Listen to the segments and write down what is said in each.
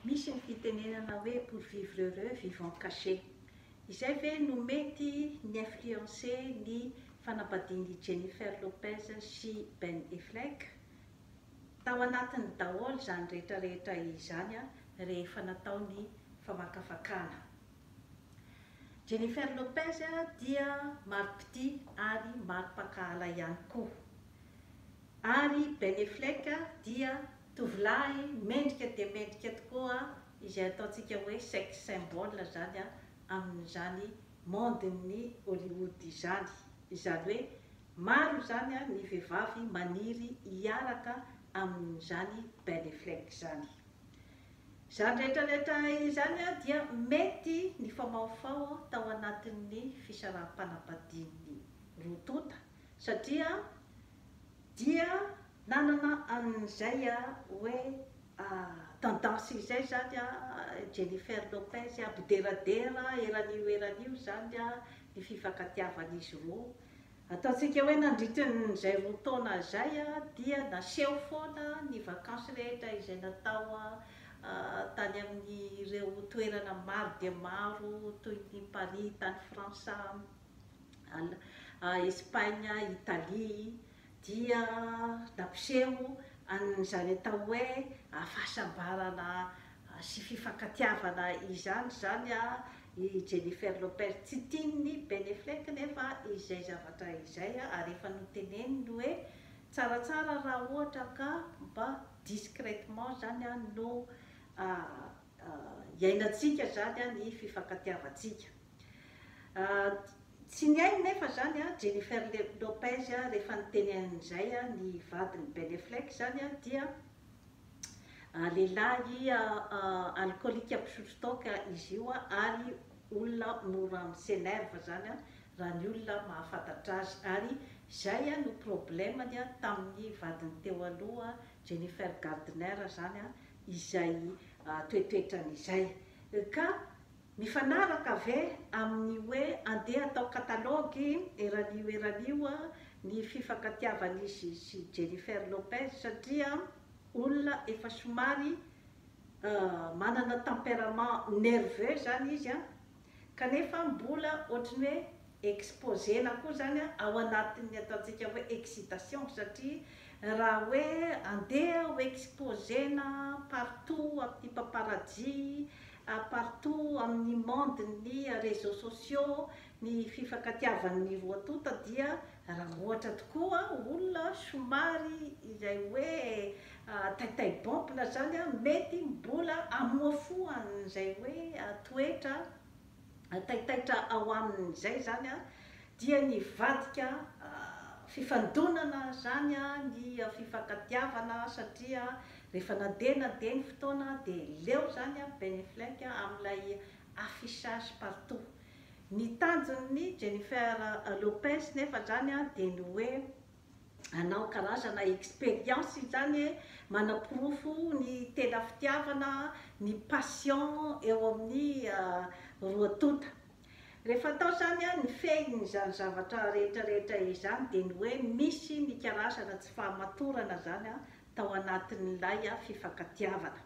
Misy ny fitenenana hoe pour vivre heureux, vivons caché. Izay ve no mety ny influencer ny fanambadian'i Jennifer Lopez sy Ben Affleck. Tao anatiny daholo zany rehetrarehetra izany rehefa natao ny famakafakana. Jennifer Lopez dia mari-pitia ary mari-pakahala ihany koa. Ary Ben Affleck dia tovolahy mendrika dia mendrika tokoa, izay ataontsika hoe sex symbole zany amin'izany monde-ny Hollywood izany. Izany hoe maro zany ny vehivavy maniry hiaraka amin'izany Ben Affleck zany. Zany rehetrarehetra izany dia mety ny famahofao tao anatin'ny fisarahampanambadian'ny roa tota, satria dia nanana an'izay hoe tendance izay zany Jennifer Lopez abideradera eranio zany ny fifankatiavan'izy roa. Ataontsika hoe nandritran'izay roa taona zay dia naseho foana ny vakansy rehetra izay natao tany amin'ireo toerana maro dia maro toy ny Paris, tany Fransa, Espagne, Italie, dia nampiseho an'izany atao hoe fahasambarana sy fifankatiavana izany i Jennifer Lopez. Tsy tian'ny Ben Affleck nefa izay zavatra izay ary efa noteneniny hoe tsaratsara raha ohatra ka mba discrètement zany no iainantsika zany ny fifankatiavantsika. Tsy niainy nefa zany Jennifer Lopez rehefa nitenen'izay ny vadiny Ben Affleck zany dia lehilahy alcoolique mpisotro toaka izy io ary olona mora misenerva zany raha ny olona mahafantatra azy. Ary izay no problemany tamin'ny vadiny teo aloha Jennifer Gardner zany izay toetrany ka mifanaraka ve amin'ny hoe andeha atao katalogy eranio ny fifankatiavan'izy sy Jennifer Lopez, satria olona efa somary manana tempérament nerveux zany izy kanefa mbola ohatrany hoe exposena koa zany ao anatin'ny ataontsika hoe excitation, satria raha hoe andeha ho exposena partout amin'ny paparazzi, partout amin'ny monde ny réseaux sociaux ny fifankatiavan'ny roa tota, dia raha ohatra tokoa olona somary izay hoe taitaibomble zany mety mbola amoa fo an'izay hoe toetra taitaitra ao amin'izay zany dia nivadika fifandonana zany ny fifankatiavana, satria rehefa nandeha ny fotoana dia leo zany Ben Affleck amin'ilay affichage partout. Ny tanjon'ny Jennifer Lopez nefa zany dia ny hoe anao karazana expérience zany manapirofo ny tena fitiavana, ny passion eo amin'ny roa tota. Rehefa atao zany ny fehiny zany zavatra rehetrarehetra izany dia ny hoe misy ny karazana tsy fahamatorana zany tao anatin'ilay fifankatiavana.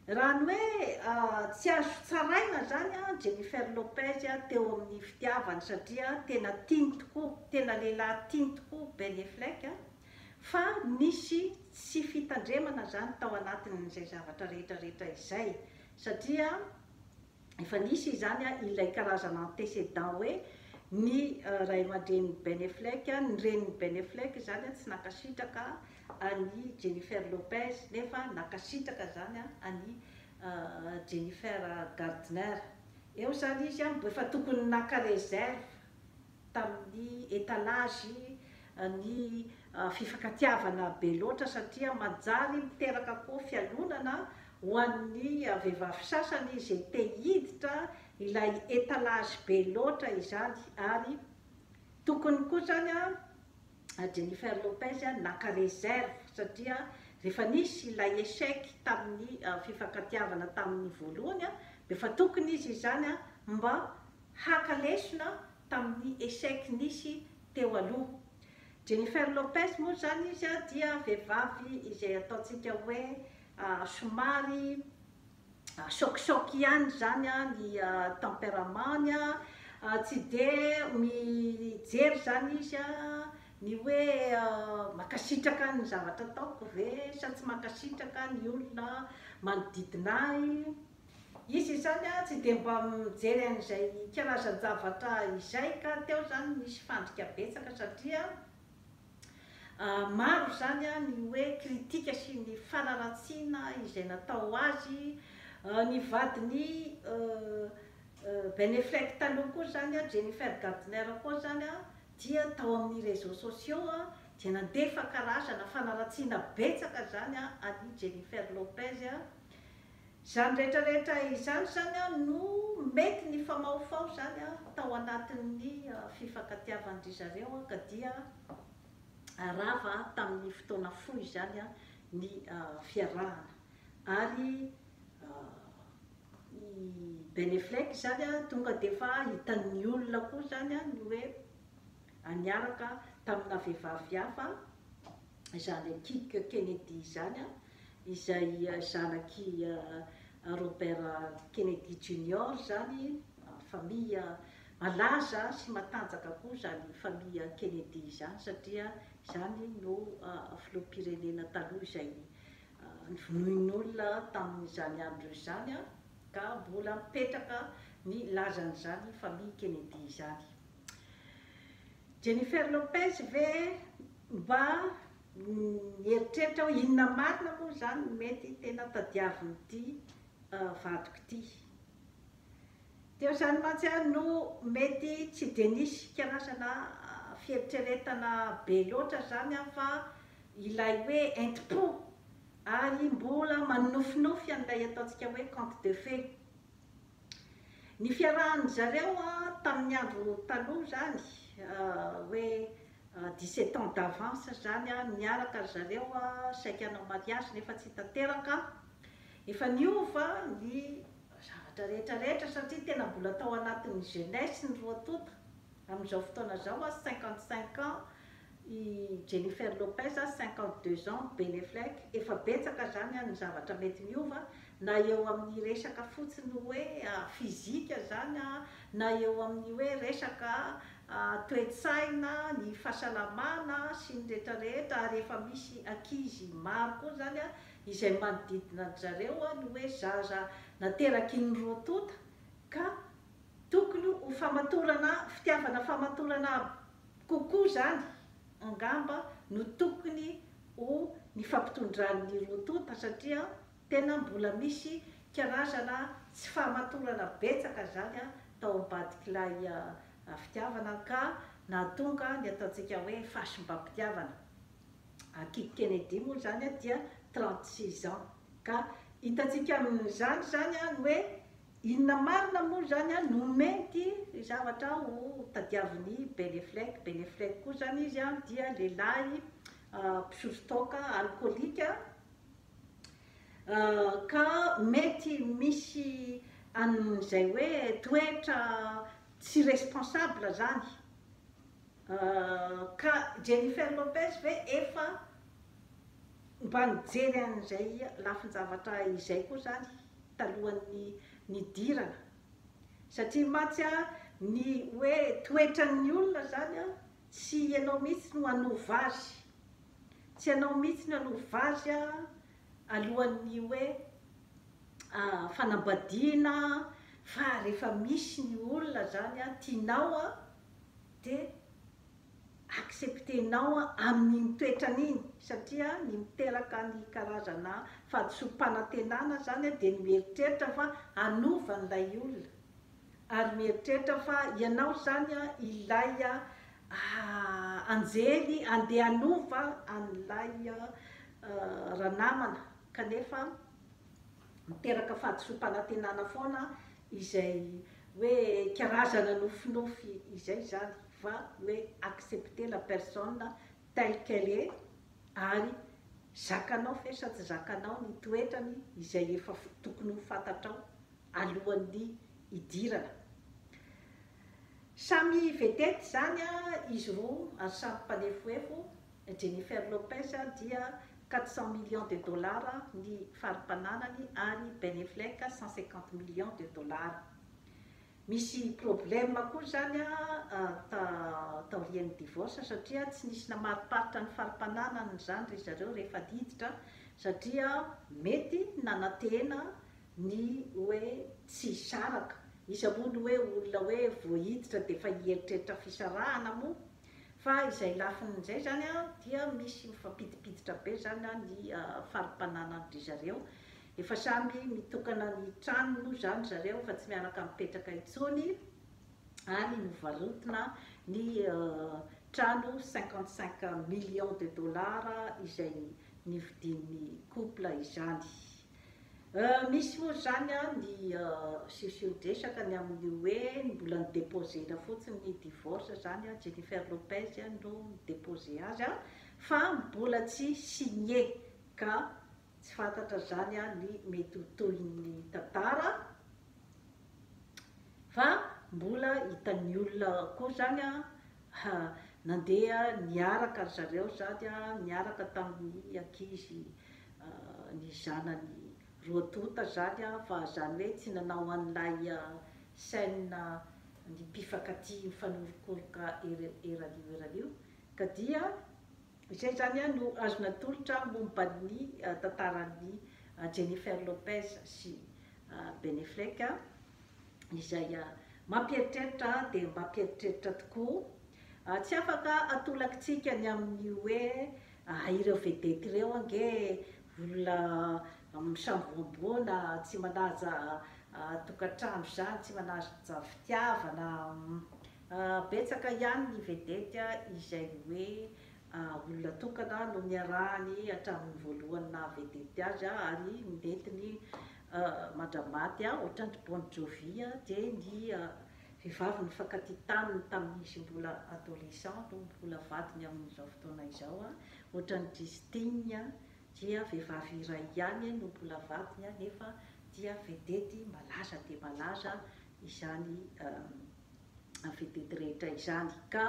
Raha ny hoe tsy azo tsaraina zany Jennifer Lopez teo amin'ny fitiavana, satria tena tiany tokoa, tena lehilahy tiany tokoa Ben Affleck, fa misy tsy fitandremana zany tao anatin'izay zavatra rehetrarehetra izay, satria efa nisy zany ilay karazana antécédent hoe ny ray aman-dreniny Ben Affleck, ny reniny Ben Affleck zany tsy nankasitraka any Jennifer Lopez nefa nankasitraka zany any Jennifer Gardner. Eo zany izy mbo efa tokony naka réserve tamin'ny étalage ny fifankatiavana be loatra, satria manjary miteraka koa fialonana ho an'ny vehivavy sasany izay te hiditra ilay étalage be loatra izany. Ary tokony koa zany Jennifer Lopez naka réserve, satria rehefa nisy ilay échec tamin'ny fifankatiavana tamin'ny voalohany dia efa tokony izy zany mba haka lesona tamin'ny échec nisy teo aloha. Jennifer Lopez moa zany izy dia vehivavy izay ataontsika hoe somary choc ihany zany ny tempéramentny tsy de mijery zany izy ny hoe makasitraka ny zavatra ataoko ve sa tsy makasitraka ny olona manodidinay. Izy zany tsy de mba mijery an'izay karazan-javatra izay ka teo zany misy fandrika betsaka satria maro zany ny hoe kritika sy ny fanaratsiana izay natao azy. Ny vadiny Ben Affleck taloha koa zany Jennifer Gardner koa zany dia tao amin'ny réseaux sociaux dia nandefa karazana fanaratsiana betsaka zany any Jennifer Lopez. Zany rehetrarehetra izany zany no mety ny famaofao zany tao anatin'ny fifankatiavan'ny zareo ka dia rava tamin'ny fotoana fohy zany ny fiarahana. Ary Ben Affleck zany tonga de efa hitan'ny olona koa zany ny hoe aniaraka tamina vehivavy hafa zany Kik Kennedy zany izay zanaky Robert Kennedy Junior zany, famille malaza sy matanjaka koa zany famille Kennedy zany satria zany no filoham-pirenena taloha izay nonoin'olona tamin'izany andro zany ka mbola mipetraka ny lazan'izany famille Kennedy zany. Jennifer Lopez ve mba mieritreritra hoe inona marina moa zany mety tena tadiavin'ity vadiko ity. Teo zany mantsy no mety tsy de nisy karazana fieritreretana be loatra zany fa ilay hoe enti-po ary mbola manofinofy an'ilay ataontsika hoe conte de fées. Ny fiarahan'ny zareo tamin'ny andro taloha zany hoe 17 ans d'avance zany niaraka zareo saika hanao mariage nefa tsy tanteraka. Efa niova ny zavatra rehetrarehetra satria tena mbola tao anatin'ny jeunesse ny roa tota. Amin'izao fotoana zao 55 ans i Jennifer Lopez, 52 ans Ben Affleck. Efa betsaka zany ny zavatra mety miova na eo amin'ny resaka fotsiny hoe fizika zany na eo amin'ny hoe resaka toe-tsaina, ny fahasalamana sy ny rehetrarehetra. Ary efa misy ankizy maro koa zany izay manodidina zareo no hoe zaza nateraky ny roa tota ka tokony ho famatorana fitiavana famatorana kokoa zany angamba no tokony ho ny fampitondran'ny roa tota satria tena mbola misy karazana tsy fahamatorana betsaka zany tao ambadik'ilay fitiavana ka nahatonga ny ataontsika hoe fahasimbam-pitiavana. Kik Kennedy moa zany dia 36 ans ka hitantsika amin'izany zany hoe inona marina moa zany no mety zavatra ho tadiavin'ny Ben Affleck. Ben Affleck koa zany izy dia lehilahy mpisotro toaka alcoolique ka mety misy an'izay hoe toetra tsy responsable zany. Ka Jennifer Lopez ve efa mba nijery an'izay lafin-javatra izay koa zany talohan'ny nidirana satria matsy ny hoe toetran'ny olona zany tsy ianao mihitsy no hanova azy, tsy ianao mihitsy no hanova azy alohan'ny hoe fanambadiana. Fa rehefa misy ny olona zany tianao dia acceptenao amin'iny toetran'iny satria ny miteraka ny karazana fahadisom-panantenana zany dia ny mieritreritra fa hanova an'ilay olona ary mieritreritra fa ianao zany ilay anjely andeha hanova an'ilay ranamana kanefa miteraka fahadisom-panantenana foana izay hoe karazana nofinofy izay zany fa hoe accepter la personne telle qu'elle est ary zakanao fe sa tsy zakanao ny toetrany izay efa tokony ho fantatrao alohan'ny hidirana. Samy vedety zany izy roa ary samy mpanefoefo. Jennifer Lopez dia 400 millions de dollars ny farim-pananany ary Beneflek 150 millions de dollars. Misy problème koa zany taorian'ny divorce satria tsy nisy namariparitra ny farim-pananany zany ry zareo rehefa diditra, satria mety nanantena ny hoe tsy saraka. Izy moa hoe olona hoe voahiditra dia efa hieritreritra fisarahana moa, fa izay lafin'izay zany dia misy mifampidipiditra be zany ny farim-pananany ry zareo. Efa samby mitokana ny trano moa zany zareo fa tsy miaraka mipetraka intsony, ary novarotana ny trano 55 millions de dollars izay nividin'ny couple izany. Misy moa zany ny siosion-dresaka ny amin'ny hoe mbola nidéposena fotsiny ny divorce zany Jennifer Lopez no nidéposé azy, fa mbola tsy signé, ka tsy fantatra zany ny mety ho tohin'ny tantara, fa mbola hitan'ny olona koa zany nandeha niaraka zareo zany niaraka tamin'ny ankizy ny zanany roa tota zany, fa zany hoe tsy nanao an'ilay scène ny mpifankatia mifanorokoroka eranio, ka dia izay zany no azo natolotra momban'ny tantaran'ny Jennifer Lopez sy Beneflek, izay mampieritreritra dia mampieritreritra tokoa. Tsy afaka atolakitsika ny amin'ny hoe ireo vedety ireo ange olona misamboamboana, tsy manaja tokantrano zany, tsy manaja fitiavana. Betsaka ihany ny vedety izay hoe olona tokana no niarahany hatramin'ny voalohany na vedety azy, ary nentiny mandramaty ohatran'ny Bon Jovi dia ny vehivavy nifankatia taminy tamin'izy mbola adolescent no mbola vadiny amin'izao fotoana izao, ohatran'ny Justine dia vehivavy iray ihany no mbola vadiny nefa dia vedety malaza dia malaza izany vedety rehetra izany. Ka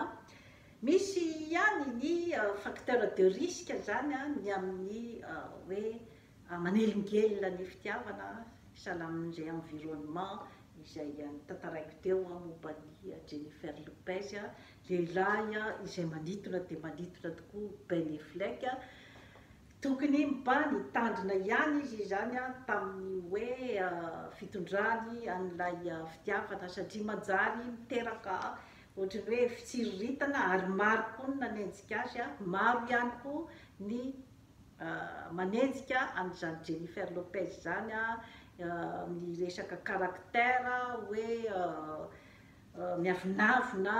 misy ihany ny facteur de risque zany ny amin'ny hoe manelingelina ny fitiavana sahala amin'izay environnement izay tantaraiko teo momban'ny Jennifer Lopez, lehilahy izay manintona dia manintona tokoa Beneflek. Tokony mba nitandrina ihany izy zany tamin'ny hoe fitondrany an'ilay fitiavana, satria manjary miteraka ohatrany hoe fitsiriritana, ary maro koa ny nanenjika azy, maro ihany koa ny manenjika an'izany Jennifer Lopez zany ny resaka caractère hoe miavonavona,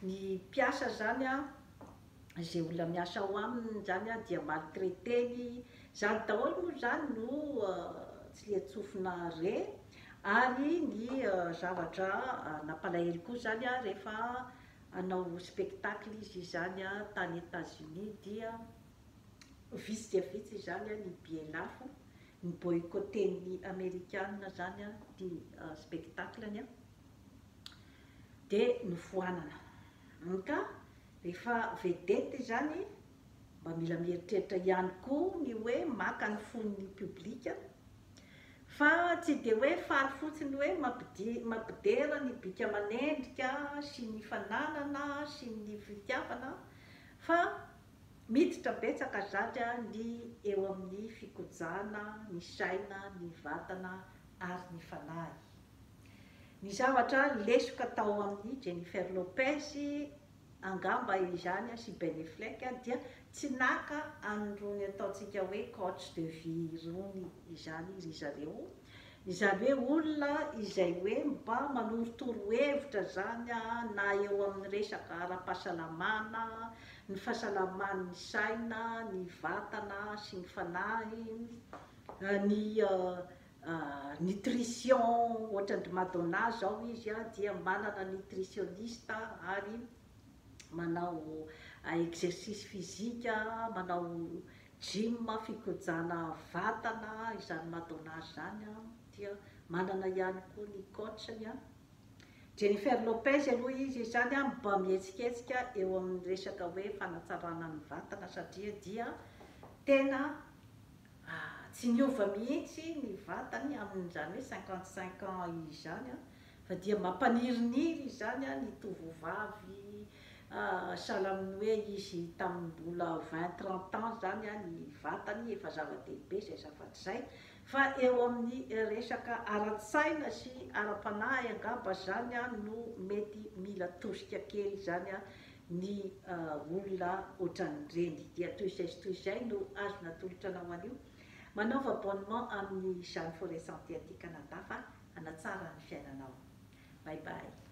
ny mpiasa zany izay olona miasa ao aminy zany dia maltraiteny zany daholo moa zany no tsy liatsofina re. Ary ny zavatra nampalahelo koa zany rehefa hanao spectacle izy zany tany États-Unis, dia vitsy dia vitsy zany ny billet lafo, ny boycotten'ny Amerikana zany ny spectacle-ny dia nofoanana. Ka rehefa vedety zany mba mila mieritreritra ihany koa ny hoe maka ny fon'ny publika, fa tsy dia hoe fary fotsiny hoe mampidera ny bika aman'endrika sy ny fananana sy ny fitiavana, fa miditra betsaka zany ny eo amin'ny fikojana ny saina, ny vatana ary ny fanahy. Ny zavatra lesoka tao amin'ny Jennifer Lopez angamba izany sy Beneflek dia tsy naka an'irony ataontsika hoe coach de vie irony izany ry zareo, izany hoe olona izay hoe mba manorotoro hevitra zany na eo amin'ny resaka ara-pahasalamana, ny fahasalaman'ny saina, ny vatana sy ny fanahy, ny nutrition. Ohatran'ny Madonna zao izy dia manana nutritionniste ary manao exercice physique, manao gym, fikojana vatana izany Madonna zany, dia manana ihany koa ny coachny. Jennifer Lopez aloha izy zany a mba mihetsiketsika eo amin'ny resaka hoe fanatsarana ny vatana satria dia tena tsy niova mihitsy ny vatany amin'izany hoe 55 ans izy zany a fa dia mampanirin'iry zany a ny tovovavy sahala amin'ny hoe izy tamin'ny mbola 20-30 ans zany a ny vatany efa zava-dehibe zay zavatrizay fa eo amin'ny resaka ara-tsaina sy ara-panahy angamba zany a no mety mila tosika kely zany a ny olona ohatran'ireny dia toy izay sy toy izay no azona tolotra anao an'io manaova abonnement amin'ny Jeanne Forest Santé aty Canada fa hanatsara ny fiainanao. Bye bye.